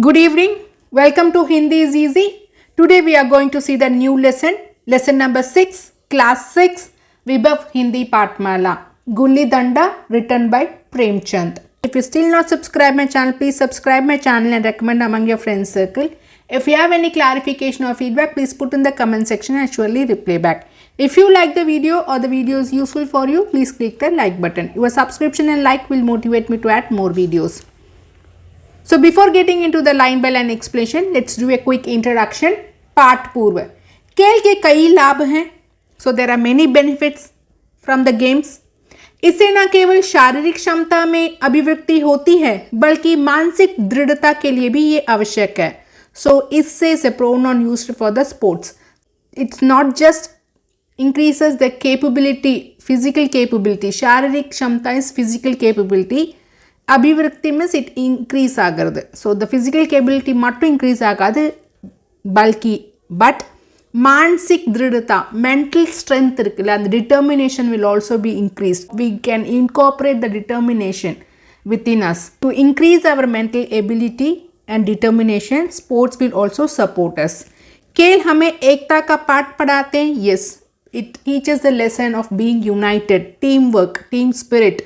Good evening. Welcome to Hindi is Easy. Today we are going to see the new lesson number 6, class 6, Vibhav Hindi Patmala, Gulli Danda, written by Premchand. If you still not subscribe my channel, please subscribe my channel and recommend among your friends circle. If you have any clarification or feedback, please put in the comment section and surely reply back. If you like the video or the video is useful for you, please click the like button. Your subscription and like will motivate me to add more videos. So before getting into the line by line explanation, let's do a quick introduction. पाठ पूर्व खेल के कई लाभ हैं. So there are many benefits from the games. इससे न केवल शारीरिक क्षमता में अभिव्यक्ति होती है बल्कि मानसिक दृढ़ता के लिए भी ये आवश्यक है. So इससे is a pronoun used for the sports. It's not just increases the capability, physical capability. शारीरिक क्षमता is physical capability. அபிவிருத்தி மீன்ஸ் இட் இன்க்ரீஸ் ஆகிறது. ஸோ த ஃபிசிக்கல் கேபிலிட்டி மட்டும் இன்க்ரீஸ் ஆகாது, பல்கி பட் மானசிக் திருடத்தா மென்டல் ஸ்ட்ரென்த் இருக்குல்ல, அந்த determination will also be increased. We can incorporate the determination within us. To increase our mental ability and determination, sports will also support us. खेल हमें एकता का पाठ पढ़ाते हैं. Yes, it teaches the lesson of being united, teamwork, team spirit.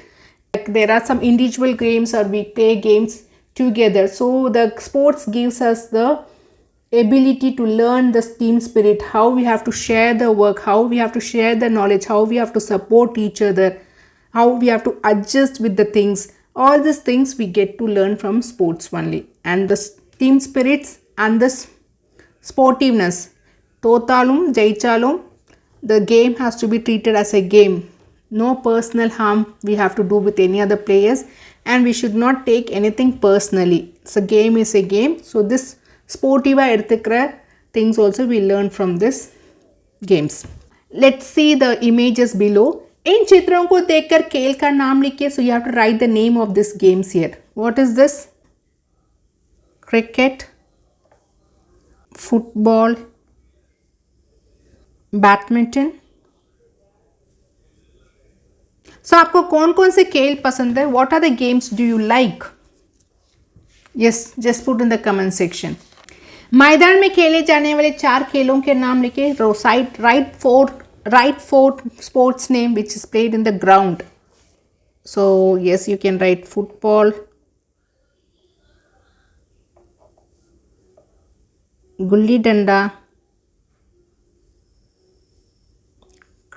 Like there are some individual games or we play games together. So the sports gives us the ability to learn the team spirit, how we have to share the work, how we have to share the knowledge, how we have to support each other, how we have to adjust with the things. All these things we get to learn from sports only. And the team spirits and the sportiveness. Tothalum, Jaichalum, the game has to be treated as a game. No personal harm we have to do with any other players, and we should not take anything personally. So game is a game. So this sportiva எடுத்துக்கிற things also we learn from this games. Let's see the images below. इन चित्रों को देखकर खेल का नाम लिखिए. So you have to write the name of this games here. What is this? Cricket, football, badminton. So आपको कौन कौन से खेल पसंद है? What are the games do you like? Yes, just put in the comment section. मैदान में खेले जाने वाले 4 खेलों के नाम लिखे. Write four sports name which is played in the ground. So yes, you can write football, gulli danda,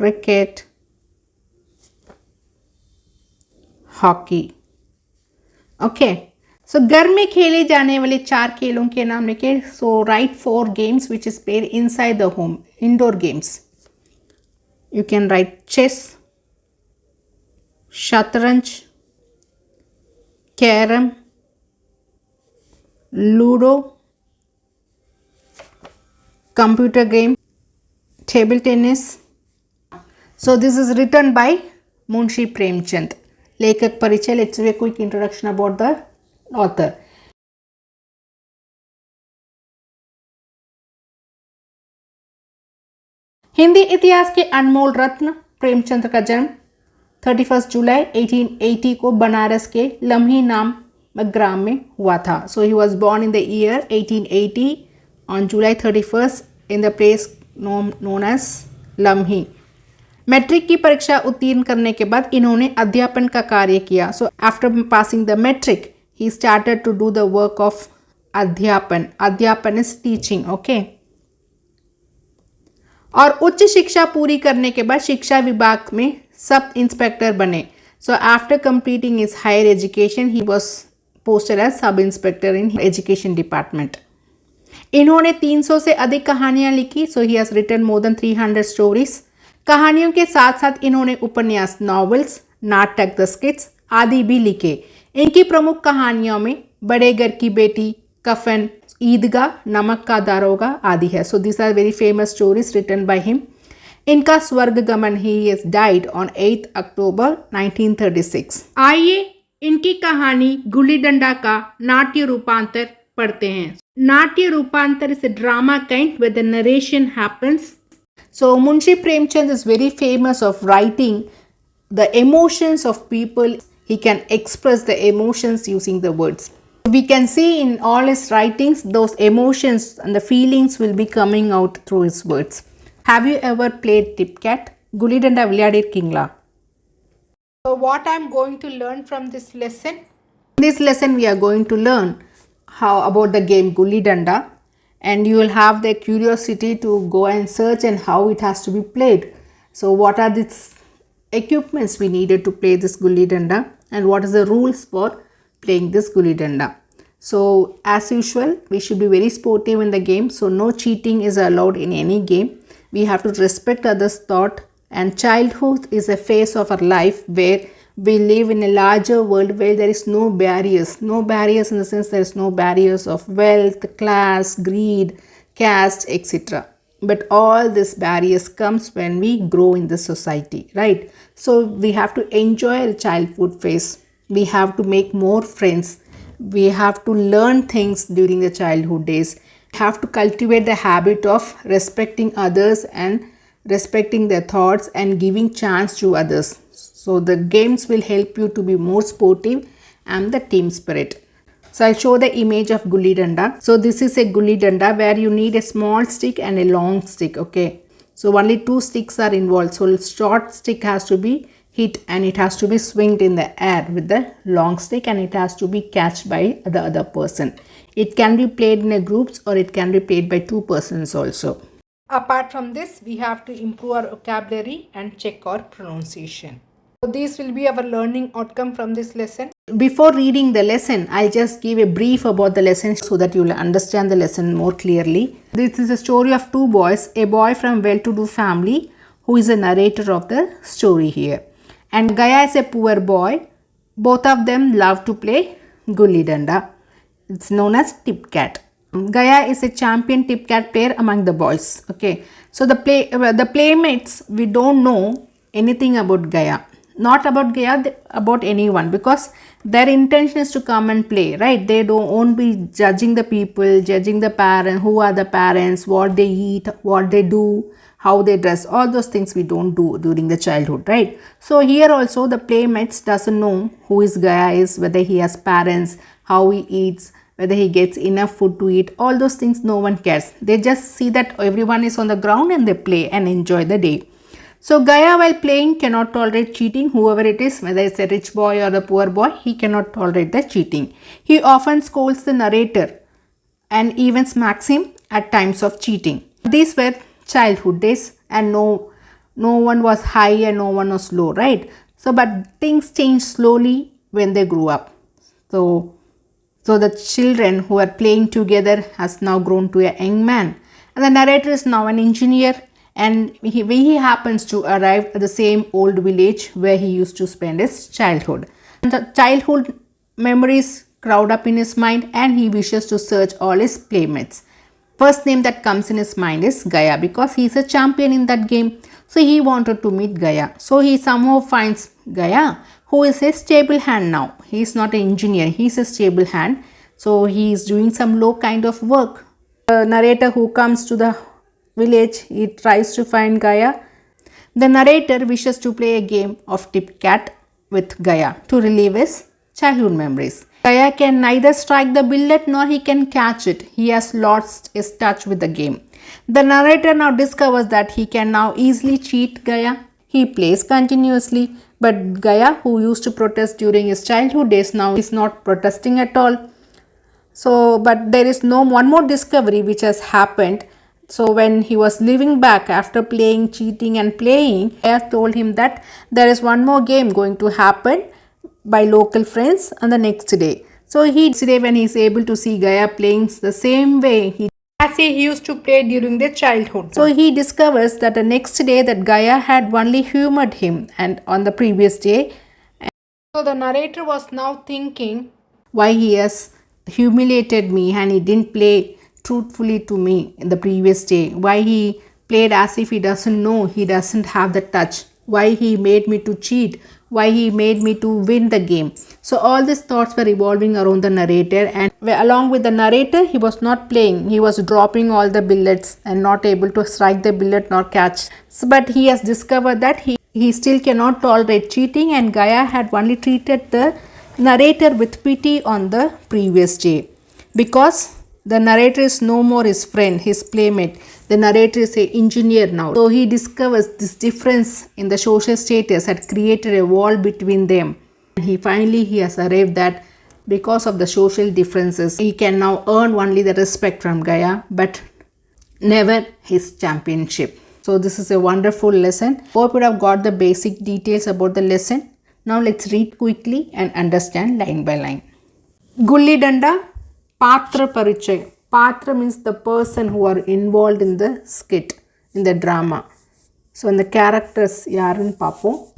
cricket, hockey. Okay, so घर में खेले जाने वाले 4 खेलों के नाम लिखे. So write 4 games which is played inside the home, indoor games. You can write chess, शतरंज, carrom, ludo, computer game, table tennis. So this is written by Munshi Premchand. लेखक परिचय. Let's do a quick introduction about the author. Hindi इतिहास के अनमोल रत्न प्रेमचंद का जन्म 31 जुलाई 1880 को बनारस के लम्ही नाम ग्राम में हुआ था. So he was born in the year 1880 on July 31 in the place known as Lamhi. Matric की परीक्षा उत्तीर्ण करने के बाद इन्होंने अध्यापन का कार्य किया. So after passing the matric he started to do the work of अध्यापन. अध्यापन इज टीचिंग. ओके. और उच्च शिक्षा पूरी करने के बाद शिक्षा विभाग में सब इंस्पेक्टर बने. So after completing his higher education he was posted as sub inspector in education department. इन्होंने 300 से अधिक कहानियां लिखी. सो he has written more than 300 stories. कहानियों के साथ साथ इन्होंने उपन्यास, नॉवेल्स, नाटक, द स्किट्स आदि भी लिखे. इनकी प्रमुख कहानियों में बड़े घर की बेटी, कफन, ईदगाह, नमक का दारोगा आदि है. So this are very famous stories written by him. इनका स्वर्ग गमन ही इज डाइड ऑन 8 अक्टूबर 1936. आइए इनकी कहानी गुल्ली डंडा का नाट्य रूपांतर पढ़ते हैं. नाट्य रूपांतर is a drama kind where the narration happens. So Munshi Premchand is very famous of writing the emotions of people. He can express the emotions using the words. We can see in all his writings, those emotions and the feelings will be coming out through his words. Have you ever played Tipcat? Gulidanda விளையாடிருக்கீங்களா? So what I am going to learn from this lesson? In this lesson we are going to learn how about the game Gulidanda, and you will have the curiosity to go and search and how it has to be played. So what are these equipments we needed to play this Gulidanda, and what is the rules for playing this Gulidanda. So as usual, we should be very sportive in the game, so no cheating is allowed in any game. We have to respect others' thought, and childhood is a phase of our life where we live in a larger world where there is no barriers in the sense there is no barriers of wealth, class, greed, caste, etc. But all these barriers comes when we grow in the society, right? So we have to enjoy the childhood phase. We have to make more friends. We have to learn things during the childhood days. We have to cultivate the habit of respecting others and respecting their thoughts and giving chance to others. So the games will help you to be more sportive and the team spirit. So I'll show the image of Gulli Danda. So this is a Gulli Danda where you need a small stick and a long stick. Okay. So only 2 sticks are involved. So short stick has to be hit and it has to be swinged in the air with the long stick, and it has to be catched by the other person. It can be played in a groups or it can be played by 2 persons also. Apart from this, we have to improve our vocabulary and check our pronunciation. So these will be our learning outcome from this lesson. Before reading the lesson, I'll just give a brief about the lesson so that you will understand the lesson more clearly. This is a story of 2 boys, a boy from well-to-do family who is a narrator of the story here. And Gaya is a poor boy. Both of them love to play Gulli Danda. It's known as Tipcat. Gaya is a champion Tipcat player among the boys. Okay, so the playmates, we don't know anything about Gaya. Not about Gaya, about anyone, because their intention is to come and play, right? They won't be judging the people, judging the parents, who are the parents, what they eat, what they do, how they dress. All those things we don't do during the childhood, right? So here also the playmates doesn't know who is Gaya is, whether he has parents, how he eats, whether he gets enough food to eat. All those things no one cares. They just see that everyone is on the ground and they play and enjoy the day. So Gaya, while playing, cannot tolerate cheating. Whoever it is, whether it's a rich boy or a poor boy, he cannot tolerate the cheating. He often scolds the narrator and even smacks him at times of cheating. These were childhood days, and no one was high and no one was low, right? So but things change slowly when they grew up. So the children who are playing together has now grown to a young man, and the narrator is now an engineer, and he happens to arrive at the same old village where he used to spend his childhood. And the childhood memories crowd up in his mind, and he wishes to search all his playmates. First name that comes in his mind is Gaya, because he is a champion in that game. So he wanted to meet Gaya. So he somehow finds Gaya, who is a stable hand now. He is not an engineer, he is a stable hand. So he is doing some low kind of work. The narrator who comes to the village, he tries to find Gaya. The narrator wishes to play a game of Tipcat with Gaya to relive his childhood memories. Gaya can neither strike the billet nor he can catch it. He has lost his touch with the game. The narrator now discovers that he can now easily cheat Gaya. He plays continuously, but Gaya, who used to protest during his childhood days, now is not protesting at all. So but there is one more discovery which has happened. So when he was living back after playing, cheating and playing, Gaya told him that there is one more game going to happen by local friends on the next day. So today when he is able to see Gaya playing the same way as he used to play during their childhood. So he discovers that the next day that Gaya had only humored him and on the previous day. So the narrator was now thinking why he has humiliated me and he didn't play truthfully to me in the previous day. Why he played as if he doesn't know, he doesn't have the touch. Why he made me to cheat. Why he made me to win the game. So all these thoughts were revolving around the narrator, and along with the narrator, he was not playing. He was dropping all the billets and not able to strike the billet nor catch. So, but he has discovered that he still cannot tolerate cheating, and Gaya had only treated the Narrator with pity on the previous day, because the narrator is no more his friend, his playmate. The narrator is an engineer now. So he discovers this difference in the social status had created a wall between them. And he has arrived that because of the social differences, he can now earn only the respect from Gaia, but never his championship. So this is a wonderful lesson. Hope you have got the basic details about the lesson. Now let's read quickly and understand line by line. Gulli Danda, Patra Parichay. Patra means the person who are involved in the skit, in the drama. So in the characters yarun papo.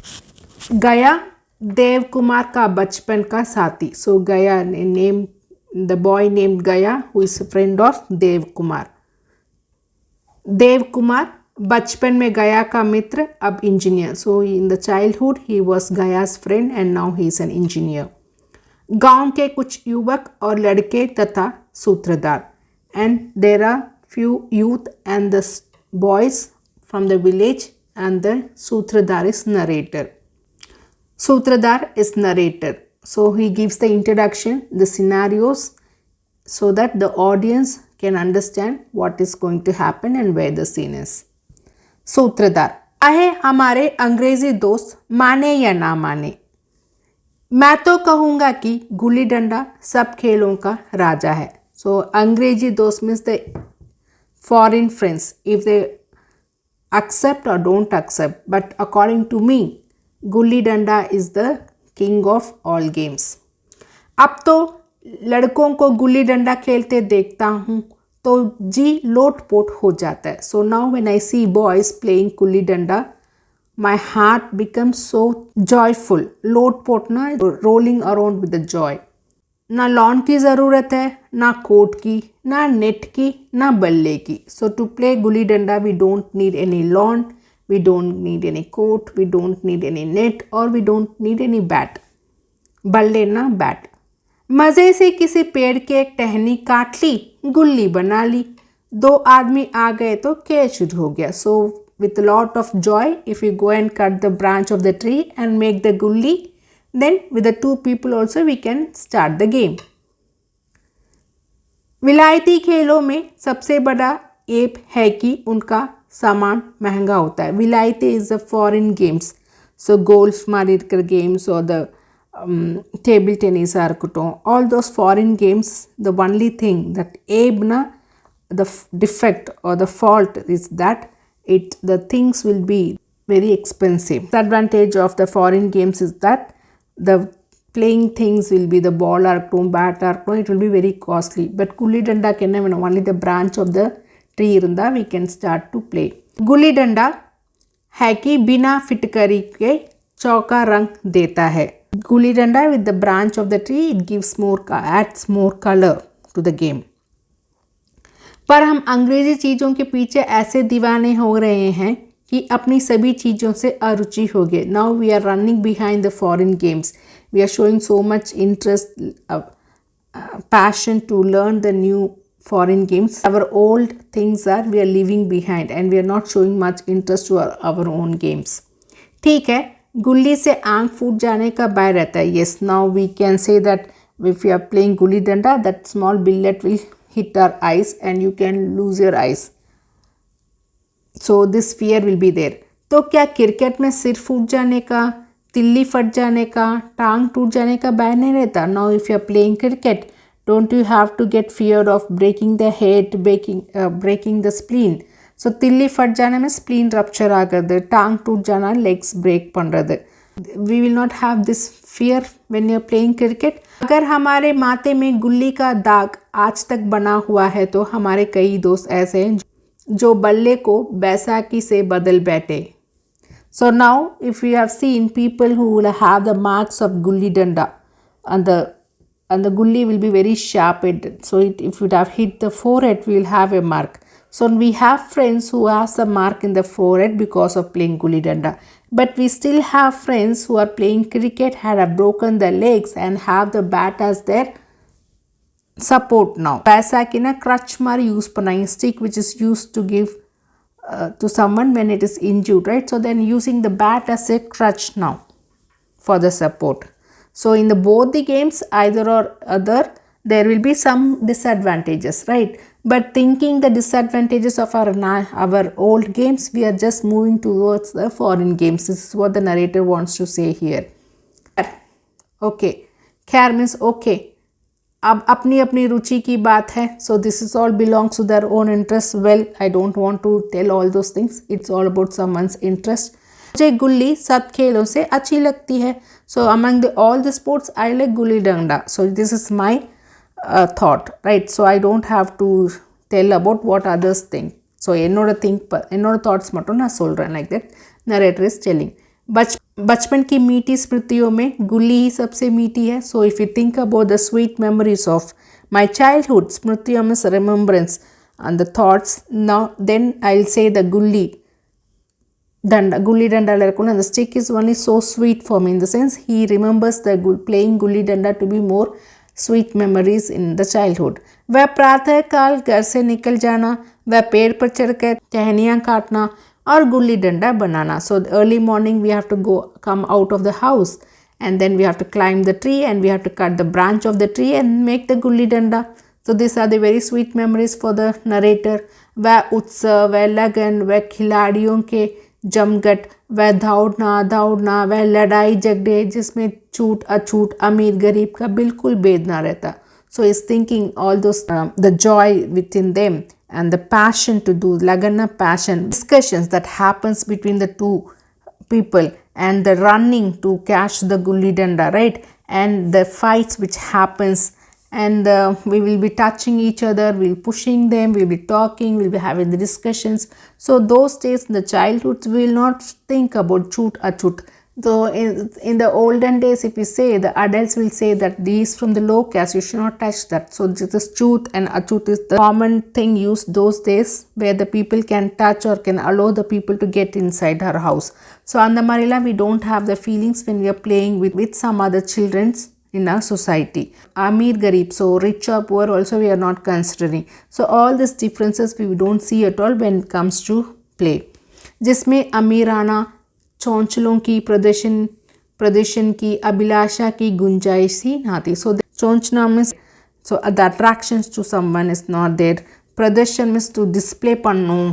Gaya, Dev Kumar ka bachpan ka sati. So Gaya name the boy named Gaya, who is a friend of Dev Kumar. Dev Kumar बचपन में गया का मित्र, अब engineer. So in the childhood he was Gaya's friend and now he is an engineer. गांव के कुछ युवक और लड़के तथा सूत्रधार, and there are few youth and the boys from the village and the सूत्रधार इज नरेटर. सूत्रधार is narrator. So he gives the introduction, the scenarios, so that the audience can understand what is going to happen and where the scene is. सूत्रधार. चाहे हमारे अंग्रेजी दोस्त माने या ना माने, मैं तो कहूँगा कि गुल्ली डंडा सब खेलों का राजा है. So अंग्रेजी दोस्त means the foreign friends, if they accept or don't accept, but according to me, gulli danda is the king of all games. अब तो लड़कों को गुल्ली डंडा खेलते देखता हूँ तो जी लोटपोट हो जाता है. So now when I see boys playing gulli danda, my heart becomes so joyful. लोटपोट ना, rolling around with the joy. ना लॉन की ज़रूरत है, ना कोर्ट की, ना नेट की, ना बल्ले की. सो to play gulli danda we don't need any lawn, we don't need any court, we don't need any net, or we don't need any bat. बल्ले ना बैट. मज़े से किसी पेड़ के एक टहनी काट ली, गुल्ली बना ली. दो आदमी आ गए तो खेल शुरू हो गया. सो with a lot of joy, if you go and cut the branch of the tree and make the gulli, then with the two people also we can start the game. विलायती खेलों में सबसे बड़ा ऐप है कि उनका सामान महंगा होता है. विलायती is the foreign games. So golf मारिकर गेम्स और द टेबल टेनिस आर्कुटों, all those foreign games, the only thing that एब ना, द डिफेक्ट और the fault is that it the things will be very expensive. The advantage of the foreign games is that the playing things will be the ball or bat or it will be very costly. But gulli danda can have only the branch of the tree irunda we can start to play. Gulli danda है कि बिना फिटकरी के चौका रंग देता है. Gulli danda with the branch of the tree it gives more, adds more color to the game. पर हम अंग्रेजी चीज़ों के पीछे ऐसे दीवाने हो रहे हैं कि अपनी सभी चीज़ों से अरुचि हो गए. Now we are running behind the foreign games. We are showing so much interest, passion to learn the new foreign games. Our old things are we are leaving behind and we are not showing much interest to our own games. ठीक है, गुल्ली से आंख फूट जाने का भय रहता है. Yes, now we can say that if you are playing gulli danda, that small billet will hit our eyes and you can lose your eyes. So this fear will be there. तो क्या cricket में सिर फूट जाने का, तिल्ली फट जाने का, टांग टूट जाने का भय नहीं रहता? Now if you are playing cricket, don't you have to get feared of breaking the head, breaking the spleen? So तिल्ली फट जाने में spleen rupture आगद, टांग टूट जाना, legs break पड़. We will not have this fear when you are playing cricket. अगर हमारे माथे में गुल्ली का दाग आज तक बना हुआ है तो हमारे कई दोस्त ऐसे हैं जो बल्ले को बैसाखी से बदल बैठे. So now if we have seen people who will have the marks of gulli danda and the gulli will be very sharp. So if it have hit the forehead, we will have a mark. So we have friends who has a mark in the forehead because of playing gulli danda. But we still have friends who are playing cricket, have broken their legs and have the bat as their support now. Paisa ki na crutch mari use panai, stick which is used to give to someone when it is injured, right? So then using the bat as a crutch now for the support. So in the both the games, either or other, there will be some disadvantages, right? But thinking the disadvantages of our old games, we are just moving towards the foreign games. This is what the narrator wants to say here. Okay, खैर means okay. अब अपनी अपनी रुचि की बात है. So this is all belongs to their own interest. Well, I don't want to tell all those things. It's all about someone's interest. मुझे गुल्ली सब खेलों से अच्छी लगती है. So among all the sports, I like gulli danda. So this is my thought, right? So I don't have to tell about what others think. So என்னோட thoughts மட்டும் நான் சொல்கிறேன், like that narrator is telling. बचपन की मीठी स्मृतियों में गुल्ली ही सबसे मीठी है. So if you think about the sweet memories of my childhood, स्मृतियों में remembrance and the thoughts, now then I'll say the gulli danda and the stick is only so sweet for me, in the sense he remembers the playing gulli danda to be more sweet memories in the childhood. वह प्रातः काल घर से निकल जाना, वह पेड़ पर चढ़कर टहनियाँ काटना और गुल्ली डंडा बनाना. So early morning we have to come out of the house, and then we have to climb the tree, and we have to cut the branch of the tree and make the gulli danda. So these are the very sweet memories for the narrator. वह उत्सव, वह लगन, वह खिलाड़ियों के जमघट, वह दौड़ना, वह लड़ाई झगड़े जिसमें छूट अछूट, अमीर गरीब का बिल्कुल भेद ना रहता. So he's thinking all those the joy within them and the passion to do, lagana passion, discussions that happens between the two people, and the running to catch the gulli danda, right? And the fights which happens, and we will be touching each other, we'll be pushing them, we'll be talking, we'll be having the discussions. So those days in the childhood, we will not think about chut achut. So in the olden days, if we say, the adults will say that these from the low caste, you should not touch that. So this chut and achut is the common thing used those days, where the people can touch or can allow the people to get inside her house. So on the Marila, we don't have the feelings when we are playing with some other children's in our society. Amir Garib, so rich or poor also we are not considering. So all these differences we don't see at all when it comes to play. जिसमें अमीराना चौंचलों की प्रदर्शन की अभिलाषा की गुंजाइश ही ना थी. So चौंचना means, so the attractions to someone is not there. प्रदर्शन means to display பண்ணணும்,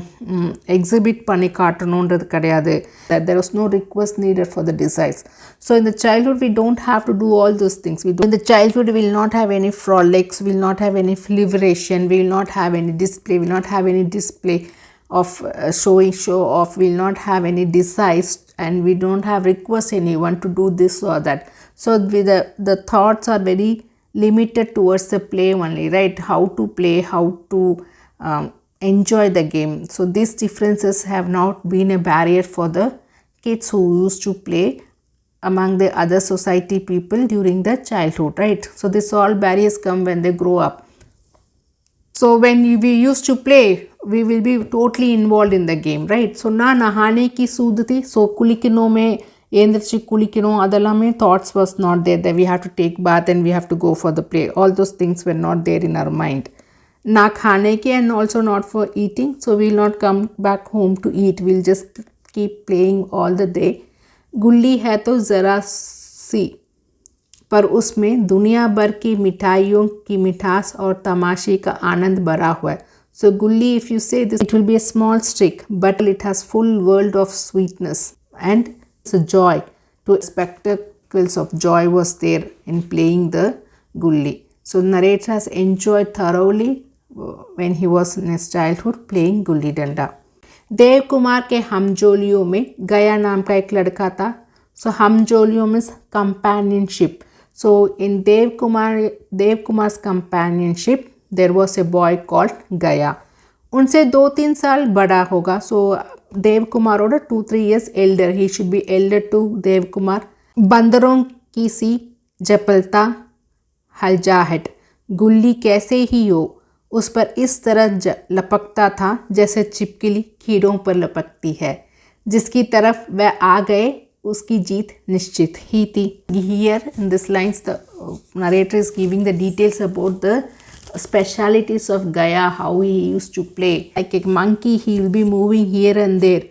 exhibit பண்ணி காட்டணுன்றது கிடையாது. That there was no request needed for the desires. So in the childhood we don't have to do all those things. In the childhood we will not have any frolics, we will not have any liberation, we will not have any display, we will not have any display of show off, we will not have any desires, and we don't have request anyone to do this or that. So the thoughts are very limited towards the play only, right? How to play, how to enjoy the game. So these differences have not been a barrier for the kids who used to play among the other society people during the childhood, right? So this all barriers come when they grow up. So when we used to play, we will be totally involved in the game, right? So na nahane ki sood thi, so kulikino mein endrichi kulikino adalame thoughts was not there, that we have to take bath and we have to go for the play. All those things were not there in our mind. Na khane ki, and also not for eating. So we will not come back home to eat, we'll just keep playing all the day. गुल्ली है तो ज़रा सी, पर उसमें दुनिया भर की मिठाइयों की मिठास और तमाशे का आनंद भरा हुआ है. So gulli, if you say this, it will be a small stick, but it has full world of sweetness, and it's a joy. To spectacles of joy was there in playing the gulli. So narrator has enjoyed thoroughly when he was in his childhood playing gulli danda. Dev Kumar के हमजोलियों में गया नाम का एक लड़का था. So हमजोलियों means companionship. So in Dev Kumar's companionship there was a boy called Gaya. उनसे 2-3 साल बड़ा होगा. सो देव कुमार और 2-3 years elder, he should be elder to Dev Kumar. बंदरों की सी जपलता हलजाहट, गुल्ली कैसे ही हो उस पर इस तरह लपकता था जैसे छिपकली कीड़ों पर लपकती है. जिसकी तरफ वह आ गए उसकी जीत निश्चित ही थी. Here in this lines the narrator is giving the details about the specialities of Gaya, how he used to play. Like a monkey, he will be moving here and there.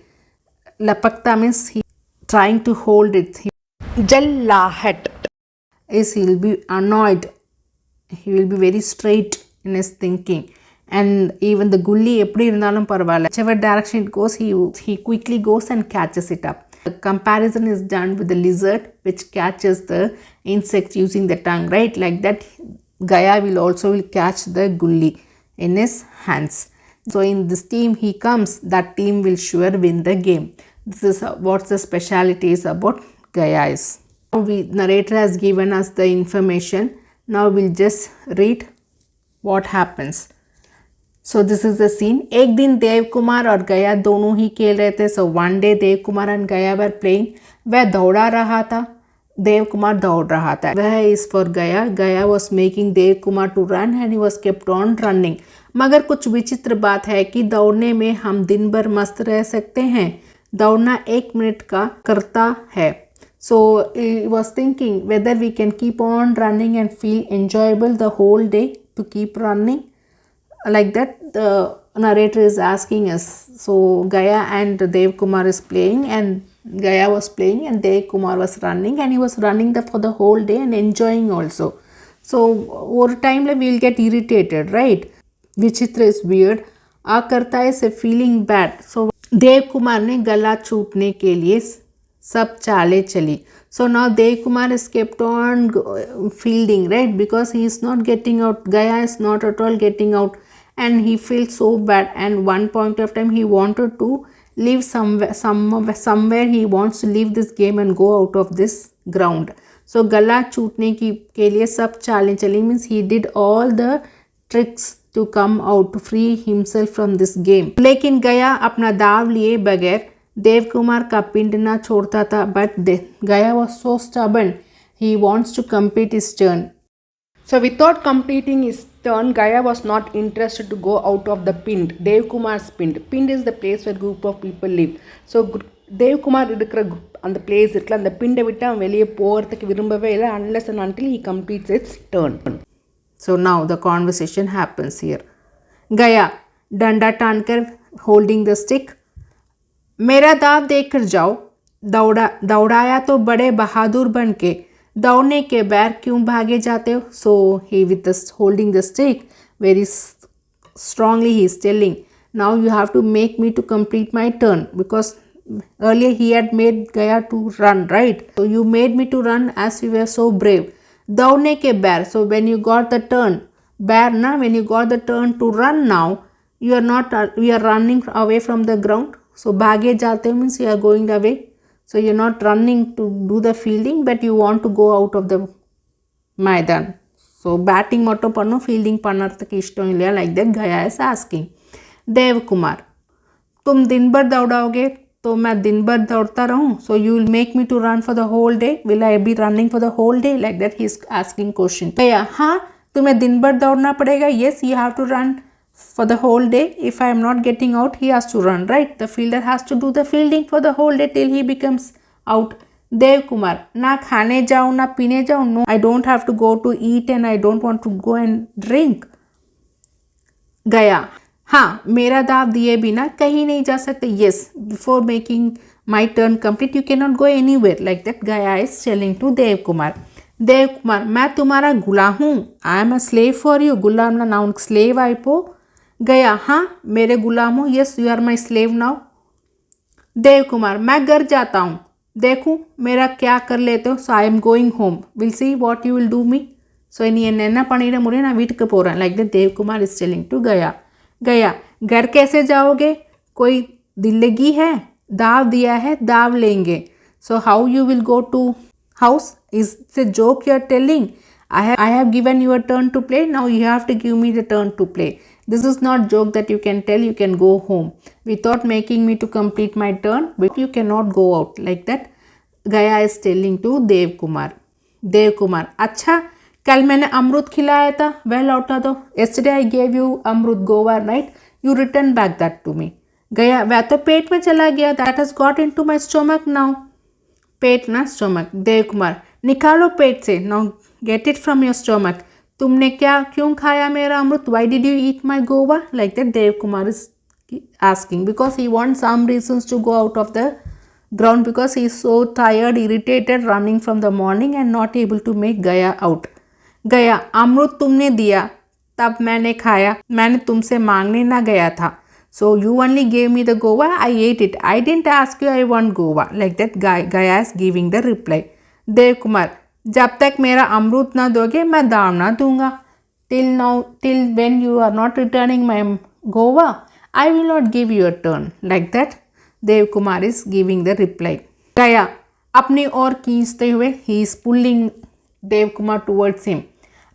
Lapakta means he trying to hold it. Jallahat. is he will be annoyed, he will be very straight in his thinking, and even the gulli eppadi irundhalum paravailla, whichever direction it goes, he quickly goes and catches it up. The comparison is done with the lizard which catches the insect using the tongue, right? Like that, Gaya will catch the gulli in his hands. So in this team he comes, that team will sure win the game. This is what the speciality is about Gaya is. Now narrator has given us the information. Now we'll just read what happens. So this is the scene. एक दिन देव कुमार और गया दोनों ही खेल रहे थे. So one day Dev Kumar and गया were playing. वह दौड़ा रहा था, देव कुमार दौड़ रहा था. वह is for गया. गया was making Dev Kumar to run and he was kept on running. मगर कुछ विचित्र बात है कि दौड़ने में हम दिन भर मस्त रह सकते हैं. दौड़ना 1 मिनट का करता है. So he was thinking whether we can keep on running and feel enjoyable the whole day to keep running. Like that, the narrator is asking us. So Gaya and Dev Kumar is playing, and Gaya was playing and Dev Kumar was running, and he was running for the whole day and enjoying also. So over time we will get irritated, right? Vichitra is weird. Akarta is a feeling bad. So Dev Kumar ने गला छूटने के लिए सब चाले चली. So now Dev Kumar is kept on fielding, right? Because he is not getting out. Gaya is not at all getting out. And he feels so bad, and one point of time he wanted to leave somewhere he wants to leave this game and go out of this ground. So गला छूटने की के लिए सब चालें चली means he did all the tricks to come out, to free himself from this game. लेकिन गया अपना दाव लिए बगैर देव कुमार का पिंड ना छोड़ता था. But Gaya was so stubborn, he wants to complete his turn. So without completing his turn, Gaya was not interested to go out of the pind, Dev Kumar's pind. Pind is the place where group of people live. So Dev Kumar இருக்கிற அந்த place இருக்குல்ல, அந்த பிண்டை விட்டு அவன் வெளியே போகிறதுக்கு விரும்பவே இல்லை unless and until he completes its turn. So now the conversation happens here. Gaya, डंडा टानकर holding the stick. मेरा दाव देख कर जाओ, दौड़ाया तो बड़े बहादुर बन के, दौड़ने के बैर क्यों भागे जाते हो. So he with this holding the stick very strongly he is telling, now you have to make me to complete my turn, because earlier he had made Gaya to run, right? So you made me to run as you were so brave. दौड़ने के बैर, so when you got the turn, बैर ना, when you got the turn to run, now you are not, we are running away from the ground. So भागे जाते means you are going away. So you're not running to do the fielding, but you want to go out of the maidan. So batting motto panno, fielding pannarthukku ishtam illaya, like that Gaya is asking. Dev Kumar, तुम दिन भर दौड़ाओगे तो मैं दिन भर दौड़ता रहूं. So you will make me to run for the whole day. Will I be running for the whole day? Like that he is asking question. Gaya, हाँ तुम्हें दिन भर दौड़ना पड़ेगा. Yes, you have to run for the whole day. If I am not getting out, he has to run, right? The fielder has to do the fielding for the whole day till he becomes out. Dev Kumar, ना खाने जाऊँ ना पीने जाऊँ. No, I don't have to go to eat and I don't want to go and drink. Gaya, हाँ मेरा दाव दिए बिना कहीं नहीं जा सकते. Yes, before making my turn complete, you cannot go anywhere. Like that Gaya is telling to Dev Kumar. Dev Kumar, मैं तुम्हारा गुलाम हूँ. I am a slave for you. गुलाम ना नाउन slave आइपो. गया, हाँ मेरे गुलाम हो. Yes you are my slave now. Dev Kumar, मैं घर जाता हूँ, देखूँ मेरा क्या कर लेते हो. So I am going home, will see what you will do me. So இனி என்ன பண்ணிட முடியும், நான் வீட்டுக்கு போகிறேன். Like the Dev Kumar is telling to Gaya. Gaya, घर कैसे जाओगे, कोई दिल्लगी है, दाव दिया है दाव लेंगे. So how you will go to house, is the joke you are telling. I have given you a turn to play, now you have to give me the turn to play. This is not joke that you can tell, you can go home without making me to complete my turn, but you cannot go out. Like that Gaya is telling to Dev Kumar. Dev Kumar, अच्छा कल मैंने अमरूद खिलाया था, वह लौटा दो. Yesterday I gave you अमरूद Goa, right? You return back that to me. गया, वह तो पेट में चला गया, that has got into my stomach now. पेट ना स्टोमक. देव कुमार, निकालो पेट से, now get it from your stomach. तुमने क्यों खाया मेरा अमृत, why did you eat my guava. Like that Dev Kumar is asking, because he want some reasons to go out of the ground because he is so tired, irritated, running from the morning and not able to make Gaya out. गया, अमृत तुमने दिया तब मैंने खाया, मैंने तुमसे मांगने ना गया था. So you only gave me the guava, I ate it. I didn't ask you, I want guava. Like that, Gaya is giving the reply. Dev Kumar, जब तक मेरा अमृत ना दोगे मैं दाम ना दूंगा. Till now, till when you are not returning my guava, I will not give you a turn. Like that, Dev Kumar is giving the reply. गया, अपनी ओर खींचते हुए, he is pulling Dev Kumar towards him.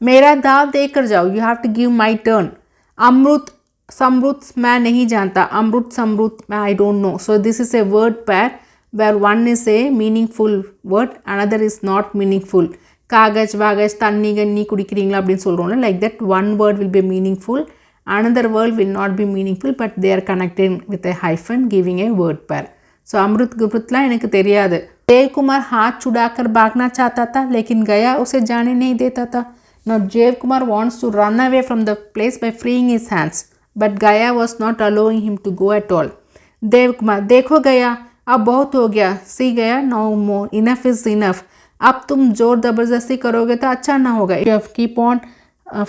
मेरा दाव देकर जाओ, you have to give my turn. अमृत समृत मैं नहीं जानता, अमृत समृत मैं I don't know. So this is a word pair where one is a meaningful word, another is not meaningful. कागज वागज தண்ணி கண்ணி குடிக்கிறீங்களா அப்படின்னு சொல்கிறோம்ல, like that one word will be meaningful, another word will not be meaningful, but they are connected with a hyphen giving a word pair. So अमृत गुप्तला எனக்கு தெரியாது. देव कुमार हाथ छुड़ाकर भागना चाहता था लेकिन गया उसे जाने नहीं देता था. Now Dev Kumar wants to run away from the place by freeing his hands, but Gaya was not allowing him to go at all. Dev Kumar, देखो गया, अब बहुत हो गया. See गया, no more, enough is enough. अब तुम जोर ज़बरदस्ती करोगे तो अच्छा ना होगा. If you keep on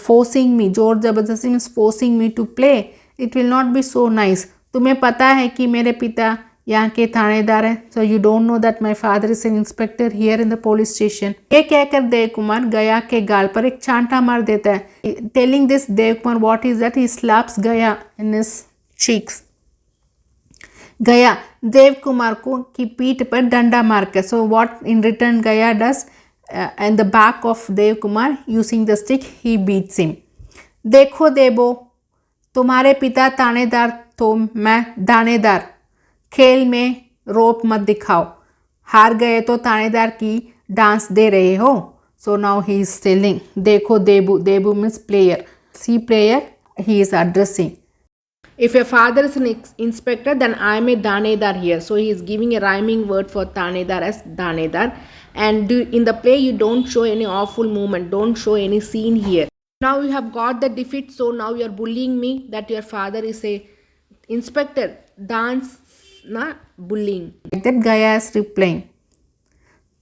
forcing me, जोर ज़बरदस्ती means forcing me to play, it will not be so nice. तुम्हें पता है कि मेरे पिता यहाँ के थानेदार हैं. So you don't know that my father is an inspector here in the police station. ये कहकर देव कुमार गया के गाल पर एक चांटा मार देता है. Telling this Dev Kumar what is that, he slaps गया इन हिज चीक्स. गया देव कुमार को की पीठ पर डंडा मारकर. सो व्हाट इन रिटर्न गया does in the back of Dev Kumar using the stick he beats him. देखो देवो, तुम्हारे पिता थानेदार तो मैं दानेदार, खेल में रोप मत दिखाओ, हार गए तो थानेदार की डांस दे रहे हो. So now he is telling, देखो Debu, Debu means player, see player he is addressing. If your father is an inspector, then I am a danedar here. So he is giving a rhyming word for tanedar as danedar. And in the play, you don't show any awful movement, don't show any scene here. Now you have got the defeat, so now you are bullying me that your father is a inspector. Dance, not bullying. Like that Gaya is replying.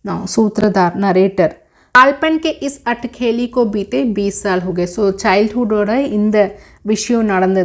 Now सूत्रधार, narrator. बालपन के इस अटखेली को बीते 20 साल हो गए. सो childhood हो रहा है इन द विषयों நடந்த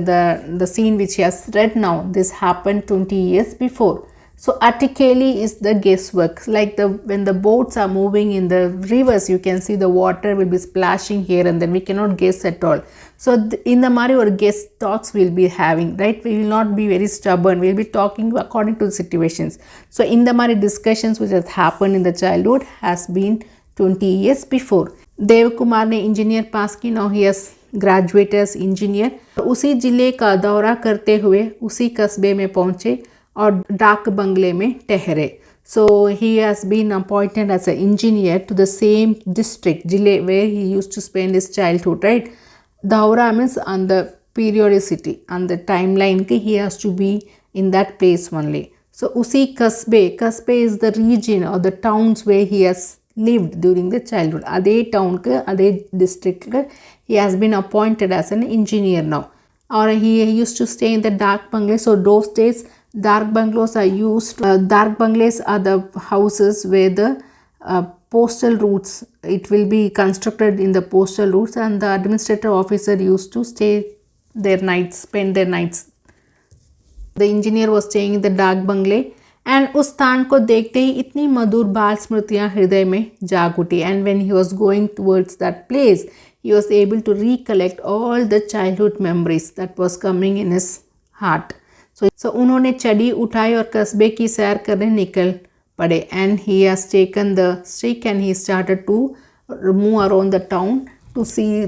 the scene which he has read now, this happened 20 years before. So atikeli is the guesswork, like when the boats are moving in the rivers, you can see the water will be splashing here and then we cannot guess at all. So in the mari or guess thoughts we'll be having, right? We will not be very stubborn, we'll be talking according to the situations. So in the mari discussions which has happened in the childhood has been 20 years before. Dev Kumar ने engineer pass की. Now he has graduated as engineer. उसी जिले का दौरा करते हुए उसी कस्बे में पहुंचे और डाक बंगले में ठहरे. So he has been appointed as a engineer to the same district जिले where he used to spend his childhood, right? दौरा means on the periodicity, on the time line कि he has to be in that place only. So उसी कस्बे, कस्बे is the region और the towns where he has lived during the childhood. Ade town ke, ade district ke, he has been appointed as an engineer now. Or he used to stay in the dark bungalows. So those days dark bungalows are used. Dark bungalows are the houses where the postal routes, it will be constructed in the postal routes and the administrative officer used to stay their nights, spend their nights. The engineer was staying in the dark bungalow. And उस स्थान को देखते ही इतनी मधुर बाल स्मृतियाँ हृदय में जाग उठी. And when he was going towards that place he was able to recollect all the childhood memories that was coming in his heart. So उन्होंने चढ़ी उठाई और कस्बे की सैर करने निकल पड़े. And he has taken the stick and he started to move around the town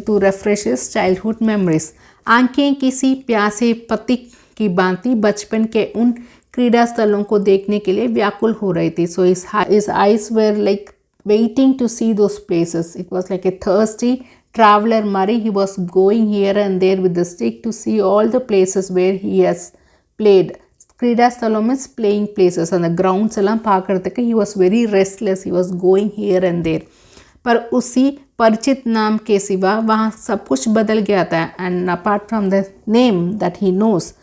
to refresh his childhood memories. आंखें किसी प्यासे पथिक की भांति बचपन के उन क्रीड़ा स्थलों को देखने के लिए व्याकुल हो रही थी. सो his eyes were like waiting to see those places. It was like a thirsty traveler Murray. He was going here and there with the stick to see all the places where he has played. क्रीड़ा स्थलों में playing places and the grounds एல்லாம் பார்க்கறதுக்கு he was very restless. He was going here and there. पर उसी परिचित नाम के सिवा वहाँ सब कुछ बदल गया था. And apart from the name that he knows,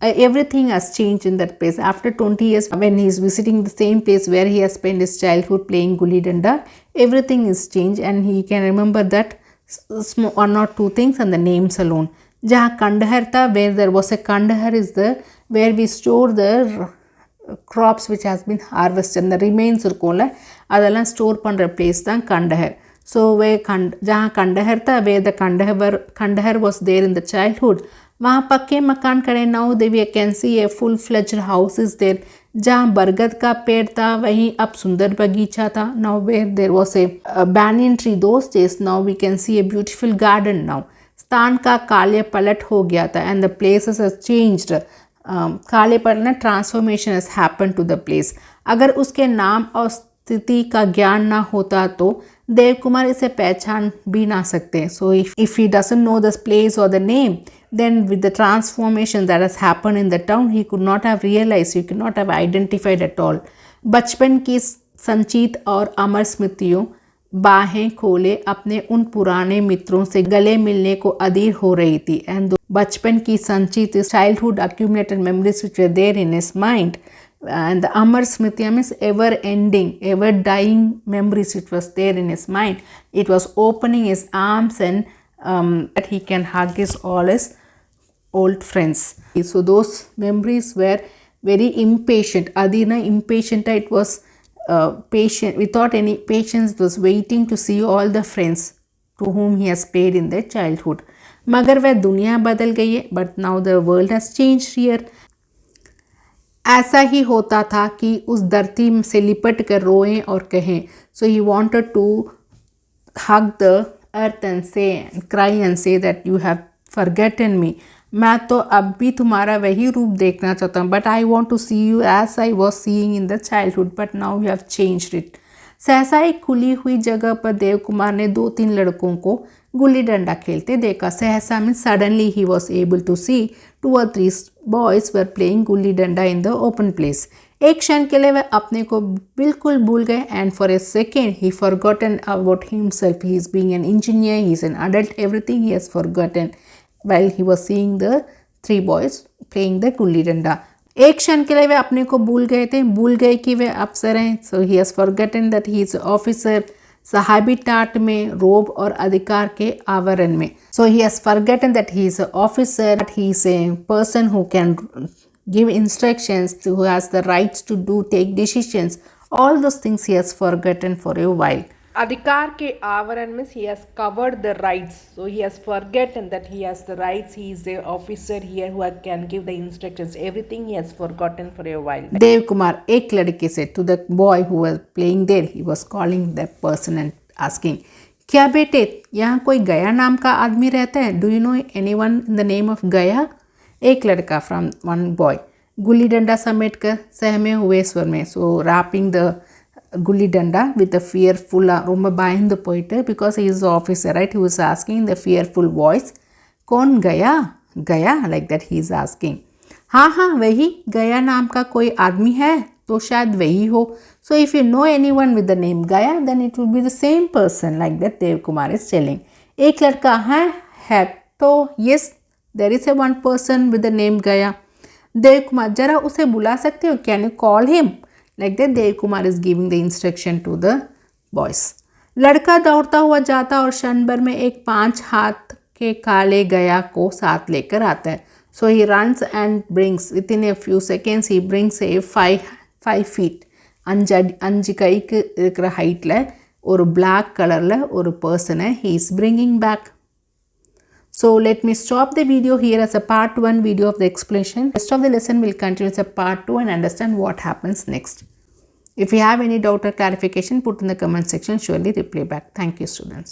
everything has changed in that place. After 20 years, when he is visiting the same place where he has spent his childhood playing gulli danda, everything is changed and he can remember that one or two things and the names alone. Jahan Kandahar tha, where there was a Kandahar is the where we store the crops which has been harvested, the remains irukkolla adella store pandra place than Kandahar. So where jahan Kandahar tha, where the Kandahar was there in the childhood, वहाँ पक्के मकान खड़े. Now Devi can see a full fledged house is there. जहाँ बरगद का पेड़ था वहीं अब सुंदर बगीचा था. Now where there was a banyan tree those days, now we can see a beautiful garden. Now स्थान का काले पलट हो गया था and the places has changed. काले पलट ना transformation has happen to the place. अगर उसके नाम और स्थिति का ज्ञान ना होता तो देव कुमार इसे पहचान भी ना सकते. So if he doesn't know the place or the name, then with the transformation that has happened in the town, he could not have realized, he could not have identified at all. बचपन की संचित और अमर स्मृतियों बाहें खोले अपने उन पुराने मित्रों से गले मिलने को अधीर हो रही थी. एंड बचपन की संचित childhood accumulated memories which were there in his mind, and the Amar Smriti means ever ending, ever dying memories which was there in his mind. It was opening his arms and that he can hug his all his old friends. So those memories were very impatient. Adina impatient, it was patient, without any patience, it was waiting to see all the friends to whom he has played in their childhood. मगर वह दुनिया बदल गई है, but now the world has changed here. ऐसा ही होता था कि उस धरती से लिपट कर रोएं और कहें. So he wanted to hug the earth and say and cry and say that you have forgotten me. मैं तो अब भी तुम्हारा वही रूप देखना चाहता हूँ, but I want to see you as I was seeing in the childhood, but now you have changed it. सहसा एक खुली हुई जगह पर देव कुमार ने 2-3 लड़कों को गुल्ली डंडा खेलते देखा. सहसा mean suddenly he was able to see 2 or 3 boys were playing gulli danda in the open place. एक क्षण के लिए वह अपने को बिल्कुल भूल गए. And for a second he forgotten about himself. He is being an engineer, he is an adult, everything he has forgotten while he was seeing the 3 boys playing the gulli danda. एक क्षण के लिए वे अपने को भूल गए थे, भूल गए कि वे अफसर हैं. So he has forgotten that he is officer. सहाबी टाट में रोब और अधिकार के आवरण में. So he has forgotten that he is an officer, that he is a person who can give instructions, who has the rights to take decisions. All those things he has forgotten for a while. Adhikar ke avaran means he has covered the rights. So he has forgotten that he has the rights. He is the officer here who can give the instructions. Everything he has forgotten for a while. Dev Kumar एक लड़के से to the boy who was playing there, he was calling that person and asking, क्या बेटे यहाँ कोई गया नाम का आदमी रहता है? Do you know anyone in the name of गया? एक लड़का from one boy. Gulli danda समेट कर सहमे हुए स्वर में. So wrapping the gulli danda with a fearful ரொம்ப பயந்து போயிட்டு, because he is the officer, right? He was asking in the fearful voice, कौन गया? गया, like that he is asking. हाँ हाँ वही, गया नाम का कोई आदमी है तो शायद वही हो. So if you know anyone with the name गया, then it will be the same person, like that Dev Kumar is telling. एक लड़का है तो yes, there is a one person with the name गया. देव कुमार जरा उसे बुला सकते हो? Can you call him? Like that Dev Kumar is giving the instruction to the boys. लड़का दौड़ता हुआ जाता और क्षण भर में एक 5 हाथ के काले गया को साथ लेकर आता है. So he runs and brings, within a few seconds he brings a 5 feet அஞ்சு கைக்கு இருக்கிற ஹைட்டில் ஒரு black கலரில் ஒரு பர்சனை he is bringing back. So let me stop the video here as a part 1 video of the explanation. Rest of the lesson will continue as a part 2 and understand what happens next. If you have any doubt or clarification, put in the comment section, surely reply back. Thank you, students.